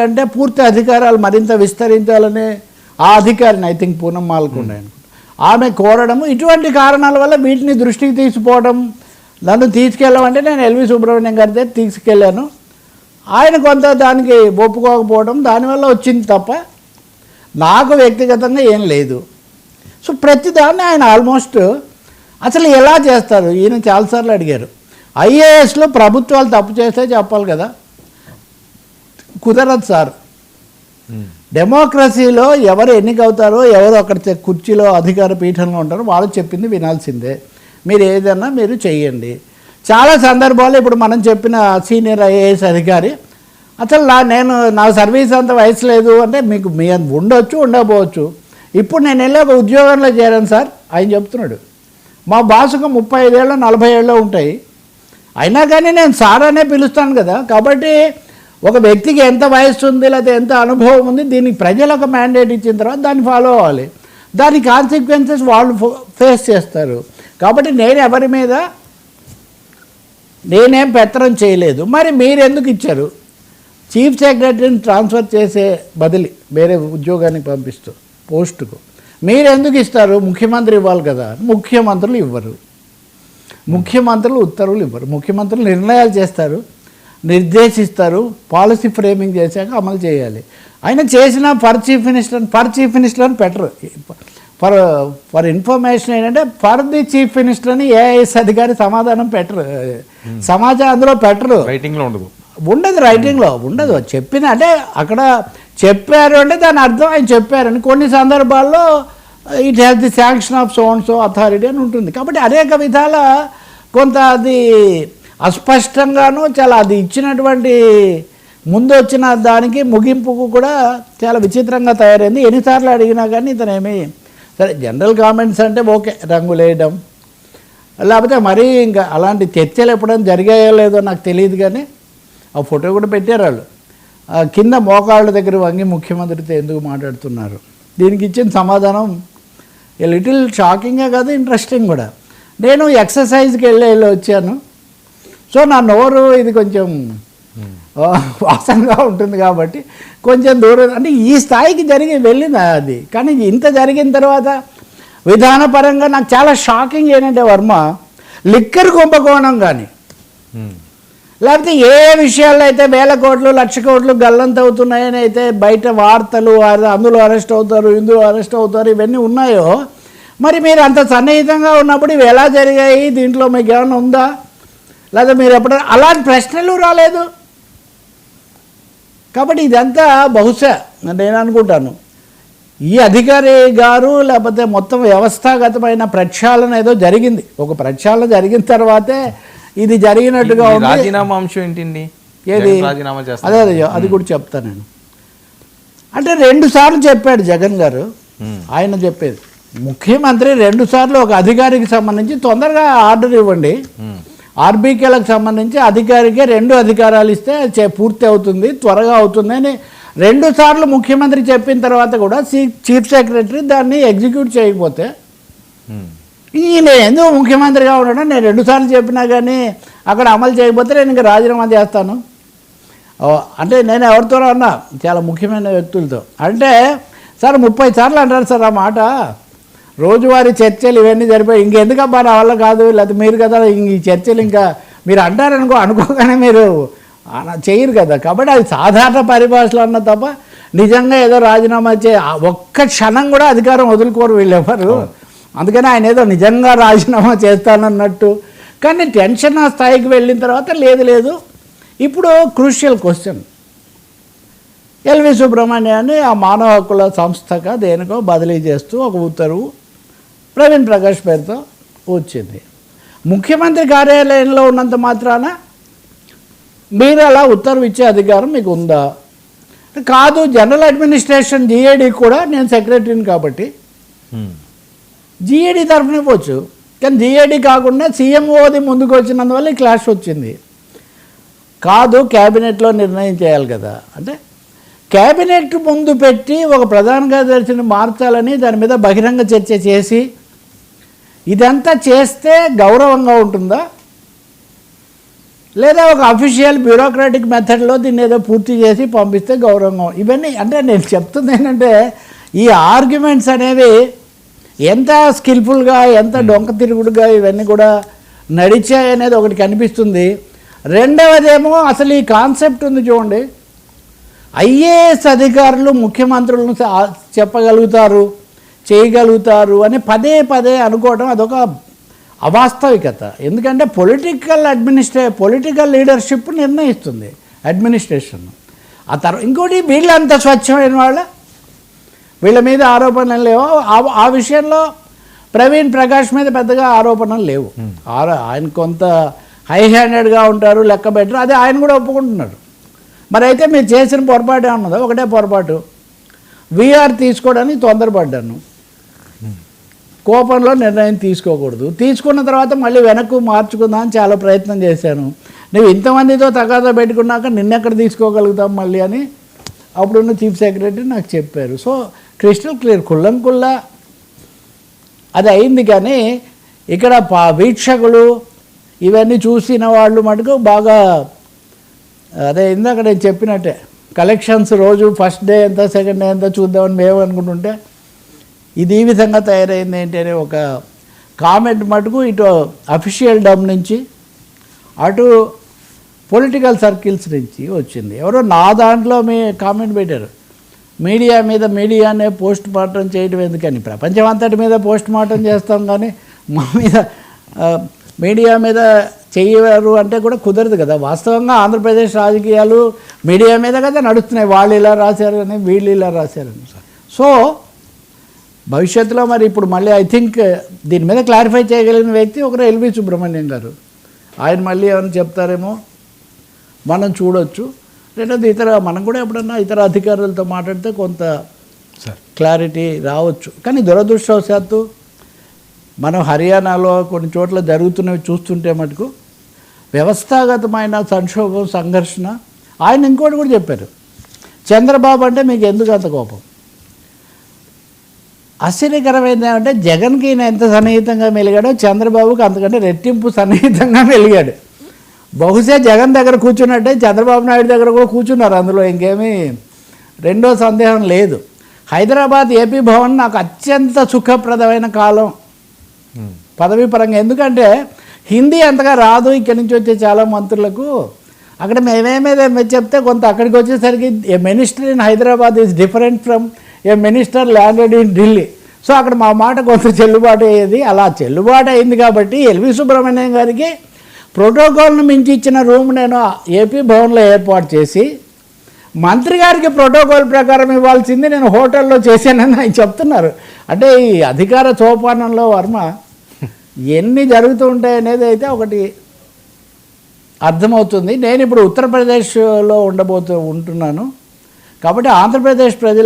చేయాలంటే పూర్తి అధికారాలు మరింత విస్తరించాలని ఆ అధికారిని ఐ థింక్ పూనం మాల్కొండ ఆమె కోరడము, ఇటువంటి కారణాల వల్ల వీటిని దృష్టికి తీసుకోవడం, నన్ను తీసుకెళ్ళమంటే నేను ఎల్వి సుబ్రహ్మణ్యం గారి దగ్గర తీసుకెళ్ళాను. ఆయన కొంత దానికి ఒప్పుకోకపోవడం దానివల్ల వచ్చింది తప్ప నాకు వ్యక్తిగతంగా ఏం లేదు. సో ప్రతిదాన్ని ఆయన ఆల్మోస్ట్ అసలు ఎలా చేస్తారు, ఈయన చాలాసార్లు అడిగారు. ఐఏఎస్లో ప్రభుత్వాలు తప్పు చేస్తే చెప్పాలి కదా, కుదరదు సార్. డెమోక్రసీలో ఎవరు ఎన్నికవుతారో, ఎవరు అక్కడ కుర్చీలో అధికార పీఠంలో ఉంటారో వాళ్ళు చెప్పింది వినాల్సిందే. మీరు ఏదన్నా మీరు చెయ్యండి. చాలా సందర్భాల్లో ఇప్పుడు మనం చెప్పిన సీనియర్ ఐఏఎస్ అధికారి అసలు నా సర్వీస్ అంత వయసు లేదు అంటే మీకు మీ ఉండొచ్చు ఉండకపోవచ్చు. ఇప్పుడు నేను వెళ్ళి ఒక ఉద్యోగంలో చేరాను సార్ ఆయన చెప్తున్నాడు. మా బాసుకు 35 ఏళ్ళు 40 ఏళ్ళు ఉంటాయి, అయినా కానీ నేను సార్ అనే పిలుస్తాను కదా. కాబట్టి ఒక వ్యక్తికి ఎంత వయస్సు ఉంది లేకపోతే ఎంత అనుభవం ఉంది, దీనికి ప్రజలు ఒక మ్యాండేట్ ఇచ్చిన తర్వాత దాన్ని ఫాలో అవ్వాలి. దాని కాన్సిక్వెన్సెస్ వాళ్ళు ఫేస్ చేస్తారు. కాబట్టి నేను ఎవరి మీద నేనేం పెత్తనం చేయలేదు. మరి మీరు ఎందుకు ఇచ్చారు? చీఫ్ సెక్రటరీని ట్రాన్స్ఫర్ చేసే బదిలీ వేరే ఉద్యోగానికి పంపిస్తూ పోస్టుకు మీరు ఎందుకు ఇస్తారు? ముఖ్యమంత్రి ఇవ్వాలి కదా. ముఖ్యమంత్రులు ఇవ్వరు, ముఖ్యమంత్రులు ఉత్తర్వులు ఇవ్వరు. ముఖ్యమంత్రులు నిర్ణయాలు చేస్తారు, నిర్దేశిస్తారు, పాలసీ ఫ్రేమింగ్ చేశాక అమలు చేయాలి. ఆయన చేసిన ఫర్ చీఫ్ మినిస్టర్ అని పెట్టరు. ఫర్ ఇన్ఫర్మేషన్ ఏంటంటే ఫర్ ది చీఫ్ మినిస్టర్ అని ఏఐఎస్ అధికారి సమాధానం పెట్టరు, సమాచారం అందులో పెట్టరు, రైటింగ్లో ఉండదు, రైటింగ్లో ఉండదు. చెప్పిన అంటే అక్కడ చెప్పారు అంటే దాని అర్థం ఆయన చెప్పారని. కొన్ని సందర్భాల్లో it has the sanction of so and so authority అని ఉంటుంది. కాబట్టి అనేక విధాల కొంత అది అస్పష్టంగాను చాలా అది ఇచ్చినటువంటి ముందు వచ్చిన దానికి ముగింపుకు కూడా చాలా విచిత్రంగా తయారైంది. ఎన్నిసార్లు అడిగినా కానీ ఇతనేమి సరే జనరల్ కామెంట్స్ అంటే ఓకే, రంగులు వేయడం లేకపోతే మరీ ఇంకా అలాంటి చర్చలు ఎప్పుడైనా జరిగాయో లేదో నాకు తెలియదు. కానీ ఆ ఫోటో కూడా పెట్టారు వాళ్ళు. కింద మోకాళ్ళ దగ్గర వంగి ముఖ్యమంత్రితో ఎందుకు మాట్లాడుతున్నారు, దీనికి ఇచ్చిన సమాధానం లిటిల్ షాకింగే కాదు, ఇంట్రెస్టింగ్ కూడా. నేను ఎక్సర్సైజ్కి వెళ్ళి వచ్చాను. సో నా నోరు ఇది కొంచెం వాసనగా ఉంటుంది కాబట్టి కొంచెం దూరం అంటే ఈ స్థాయికి వెళ్ళింది అది. కానీ ఇంత జరిగిన తర్వాత విధానపరంగా నాకు చాలా షాకింగ్ ఏంటంటే వర్మ లిక్కర్ కుంభకోణం కానీ లేకపోతే ఏ విషయాల్లో అయితే 1000 కోట్లు 1,00,000 కోట్లు గల్లంత అవుతున్నాయని అయితే బయట వార్తలు అందులో అరెస్ట్ అవుతారు ఇందులో అరెస్ట్ అవుతారు ఇవన్నీ ఉన్నాయో, మరి మీరు అంత సన్నిహితంగా ఉన్నప్పుడు ఇవి ఎలా జరిగాయి, దీంట్లో మీకు ఏమైనా ఉందా, లేదా మీరు ఎప్పుడైనా అలాంటి ప్రశ్నలు రాలేదు. కాబట్టి ఇదంతా బహుశా నేను అనుకుంటాను ఈ అధికారి గారు లేకపోతే మొత్తం వ్యవస్థాగతమైన ప్రక్షాళన ఏదో జరిగింది. ఒక ప్రక్షాళన జరిగిన తర్వాతే ఇది జరిగినట్టుగా ఉంది. రాజీనామా అంశం ఏంటండి? ఏది అదే అది కూడా చెప్తాను నేను. అంటే 2 సార్లు చెప్పాడు జగన్ గారు. ఆయన చెప్పేది ముఖ్యమంత్రి 2 సార్లు ఒక అధికారికి సంబంధించి తొందరగా ఆర్డర్ ఇవ్వండి, ఆర్బీకేలకు సంబంధించి అధికారికే 2 అధికారాలు ఇస్తే పూర్తి అవుతుంది, త్వరగా అవుతుంది అని 2 సార్లు ముఖ్యమంత్రి చెప్పిన తర్వాత కూడా చీఫ్ సెక్రటరీ దాన్ని ఎగ్జిక్యూట్ చేయకపోతే ఈయన ఎందుకు ముఖ్యమంత్రిగా ఉండడం, నేను 2 సార్లు చెప్పినా కానీ అక్కడ అమలు చేయకపోతే నేను ఇంకా రాజీనామా చేస్తాను అంటే నేను ఎవరితోనో అన్నా చాలా ముఖ్యమైన వ్యక్తులతో. అంటే సార్ 30 సార్లు అంటారు సార్ ఆ మాట, రోజువారీ చర్చలు ఇవన్నీ జరిపోయి ఇంకెందుకబ్బా నా వల్ల కాదు, లేకపోతే మీరు కదా ఈ చర్చలు ఇంకా మీరు అనుకోగానే మీరు చేయరు కదా. కాబట్టి అది సాధారణ పరిభాషలో అన్న తప్ప నిజంగా ఏదో రాజీనామా ఒక్క క్షణం కూడా అధికారం వదులుకోరు వీళ్ళెవరు. అందుకని ఆయన ఏదో నిజంగా రాజీనామా చేస్తానన్నట్టు. కానీ టెన్షన్ ఆ స్థాయికి వెళ్ళిన తర్వాత లేదు. ఇప్పుడు క్రూషియల్ క్వశ్చన్, ఎల్వి సుబ్రహ్మణ్యాన్ని ఆ మానవ హక్కుల సంస్థగా దేనికో బదిలీ చేస్తూ ఒక ఉత్తర్వు ప్రవీణ్ ప్రకాష్ పేరుతో వచ్చింది. ముఖ్యమంత్రి కార్యాలయంలో ఉన్నంత మాత్రాన మీరు అలా ఉత్తర్వు ఇచ్చే అధికారం మీకు ఉందా? కాదు, జనరల్ అడ్మినిస్ట్రేషన్ జిఏడి కూడా నేను సెక్రటరీని కాబట్టి జిఏడి తరఫున ఇవ్వచ్చు. కానీ జిఏడి కాకుండా సీఎంఓది ముందుకు వచ్చినందువల్ల ఈ క్లాష్ వచ్చింది. కాదు, క్యాబినెట్లో నిర్ణయం చేయాలి కదా అంటే క్యాబినెట్ ముందు పెట్టి ఒక ప్రధాన కార్యదర్శిని మార్చాలని దాని మీద బహిరంగ చర్చ చేసి ఇదంతా చేస్తే గౌరవంగా ఉంటుందా? లేదా ఒక అఫీషియల్ బ్యూరోక్రాటిక్ మెథడ్లో దీన్ని ఏదో పూర్తి చేసి పంపిస్తే గౌరవం. ఇవన్నీ అంటే నేను చెప్తుంది ఏంటంటే ఈ ఆర్గ్యుమెంట్స్ అనేవి ఎంత స్కిల్ఫుల్గా ఎంత డొంక తిరుగుడుగా ఇవన్నీ కూడా నడిచాయనేది ఒకటి కనిపిస్తుంది. రెండవదేమో అసలు ఈ కాన్సెప్ట్ ఉంది చూడండి, ఐఏఎస్ అధికారులు ముఖ్యమంత్రులను చెప్పగలుగుతారు చేయగలుగుతారు అని పదే పదే అనుకోవడం అదొక అవాస్తవికత. ఎందుకంటే పొలిటికల్ లీడర్షిప్ నిర్ణయిస్తుంది అడ్మినిస్ట్రేషన్. ఆ తర్వాత ఇంకోటి వీళ్ళంత స్వచ్ఛమైన వీళ్ళ మీద ఆరోపణలు లేవు. ఆ విషయంలో ప్రవీణ్ ప్రకాష్ మీద పెద్దగా ఆరోపణలు లేవు. ఆయన కొంత హై హ్యాండెడ్గా ఉంటారు, లెక్క బెటర్, అదే ఆయన కూడా ఒప్పుకుంటున్నారు. మరి అయితే మీరు చేసిన పొరపాటు ఏమన్నదో ఒకటే పొరపాటు, వీఆర్ తీసుకోవడానికి తొందరపడ్డాను, కోపంలో నిర్ణయం తీసుకోకూడదు, తీసుకున్న తర్వాత మళ్ళీ వెనక్కు మార్చుకుందామని చాలా ప్రయత్నం చేశాను, నువ్వు ఇంతమందితో తగాదా పెట్టుకున్నాక నిన్నెక్కడ తీసుకోగలుగుతాం మళ్ళీ అని అప్పుడున్న చీఫ్ సెక్రటరీ నాకు చెప్పారు. సో క్రిస్టల్ క్లియర్, కుల్లంకుల్లా అది అయింది. కానీ ఇక్కడ వీక్షకులు ఇవన్నీ చూసిన వాళ్ళు మటుకు బాగా అదే ఇందాక నేను చెప్పినట్టే కలెక్షన్స్ రోజు ఫస్ట్ డే ఎంత సెకండ్ డే ఎంత చూద్దామని మేము అనుకుంటుంటే ఇది ఈ విధంగా తయారైంది ఏంటి అనే ఒక కామెంట్ మటుకు ఇటు అఫీషియల్ డమ్ నుంచి అటు పొలిటికల్ సర్కిల్స్ నుంచి వచ్చింది. ఎవరో నా దాంట్లో కామెంట్ పెట్టారు, మీడియానే పోస్ట్ మార్టం చేయడం ఎందుకని, ప్రపంచం అంతటి మీద పోస్ట్ మార్టం చేస్తాం కానీ మా మీద మీడియా మీద చేయవారు అంటే కూడా కుదరదు కదా. వాస్తవంగా ఆంధ్రప్రదేశ్ రాజకీయాలు మీడియా మీద కదా నడుస్తున్నాయి, వాళ్ళు ఇలా రాశారని వీళ్ళు ఇలా రాశారని. సో భవిష్యత్తులో మరి ఇప్పుడు మళ్ళీ ఐ థింక్ దీని మీద క్లారిఫై చేయగలిగిన వ్యక్తి ఒకరు ఎల్వి సుబ్రహ్మణ్యం గారు. ఆయన మళ్ళీ ఏమైనా చెప్తారేమో మనం చూడొచ్చు. రెండోది మనం కూడా ఎప్పుడన్నా ఇతర అధికారులతో మాట్లాడితే కొంత క్లారిటీ రావచ్చు. కానీ దురదృష్టవశాత్తు మనం హర్యానాలో కొన్ని చోట్ల జరుగుతున్నవి చూస్తుంటే మటుకు వ్యవస్థాగతమైన సంక్షోభం సంఘర్షణ. ఆయన ఇంకోటి కూడా చెప్పారు, చంద్రబాబు అంటే మీకు ఎందుకు అంత కోపం. ఆశ్చర్యకరమైంది ఏమంటే జగన్కి ఈయన ఎంత సన్నిహితంగా మెలిగాడో చంద్రబాబుకి అంతకంటే రెట్టింపు సన్నిహితంగా మెలిగాడు. బహుశా జగన్ దగ్గర కూర్చున్నట్టే చంద్రబాబు నాయుడు దగ్గర కూడా కూర్చున్నారు, అందులో ఇంకేమీ రెండో సందేహం లేదు. హైదరాబాద్ ఏపీ భవన్ నాకు అత్యంత సుఖప్రదమైన కాలం పదవీ పరంగా. ఎందుకంటే హిందీ అంతగా రాదు ఇక్కడి నుంచి వచ్చే చాలా మంత్రులకు. అక్కడ మేమేమేదో చెప్తే కొంత అక్కడికి వచ్చేసరికి a minister in Hyderabad is different from a minister landed in Delhi. So అక్కడ మా మాట కొంత చెల్లుబాటు అయ్యేది. అలా చెల్లుబాటు అయింది కాబట్టి ఎల్వి సుబ్రహ్మణ్యం గారికి ప్రోటోకాల్ను మించి ఇచ్చిన రూమ్ నేను ఏపీ భవన్లో ఏర్పాటు చేసి మంత్రి గారికి ప్రోటోకాల్ ప్రకారం ఇవ్వాల్సింది నేను హోటల్లో చేశానని ఆయన చెప్తున్నారు. అంటే ఈ అధికార సోపానంలో వర్మ ఎన్ని జరుగుతూ ఉంటాయనేది అయితే ఒకటి అర్థమవుతుంది. నేను ఇప్పుడు ఉత్తరప్రదేశ్లో ఉంటున్నాను కాబట్టి ఆంధ్రప్రదేశ్ ప్రజలు